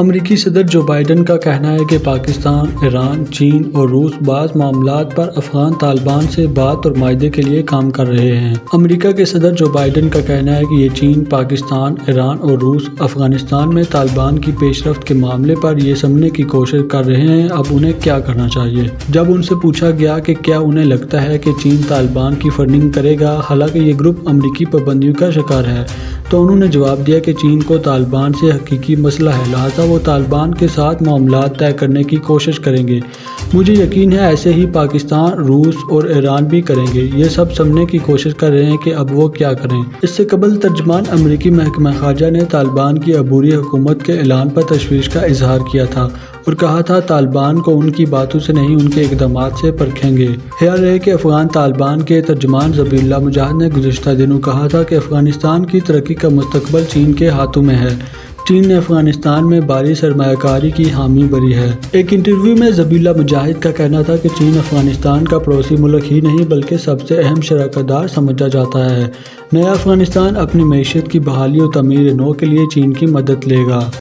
امریکی صدر Joe Biden کا کہنا ہے کہ پاکستان، ایران، چین اور روس بعض معاملات پر افغان طالبان سے بات اور معاہدے کے لیے کام کر رہے ہیں۔ امریکا کے صدر جو بائیڈن کا کہنا ہے کہ یہ چین، پاکستان، ایران اور روس افغانستان میں طالبان کی پیش رفت کے معاملے پر یہ سمجھنے کی کوشش کر رہے ہیں اب انہیں کیا کرنا چاہیے۔ جب ان سے پوچھا گیا کہ کیا انہیں لگتا ہے کہ چین طالبان کی فنڈنگ کرے گا حالانکہ یہ گروپ امریکی پابندیوں کا شکار ہے، تو انہوں نے جواب دیا کہ چین کو طالبان سے حقیقی مسئلہ ہے، لہٰذا وہ طالبان کے ساتھ معاملات طے کرنے کی کوشش کریں گے۔ مجھے یقین ہے ایسے ہی پاکستان، روس اور ایران بھی کریں گے۔ یہ سب سمجھنے کی کوشش کر رہے ہیں کہ اب وہ کیا کریں۔ اس سے قبل ترجمان امریکی محکمہ خارجہ نے طالبان کی عبوری حکومت کے اعلان پر تشویش کا اظہار کیا تھا اور کہا تھا طالبان کو ان کی باتوں سے نہیں ان کے اقدامات سے پرکھیں گے۔ خیال رہے کہ افغان طالبان کے ترجمان ذبیح اللہ مجاہد نے گزشتہ دنوں کہا تھا کہ افغانستان کی ترقی کا مستقبل چین کے ہاتھوں میں ہے۔ چین نے افغانستان میں بھاری سرمایہ کاری کی حامی بھری ہے۔ ایک انٹرویو میں ذبیح اللہ مجاہد کا کہنا تھا کہ چین افغانستان کا پڑوسی ملک ہی نہیں بلکہ سب سے اہم شراکت دار سمجھا جاتا ہے۔ نیا افغانستان اپنی معیشت کی بحالی اور تعمیر نو کے لیے چین کی مدد لے گا۔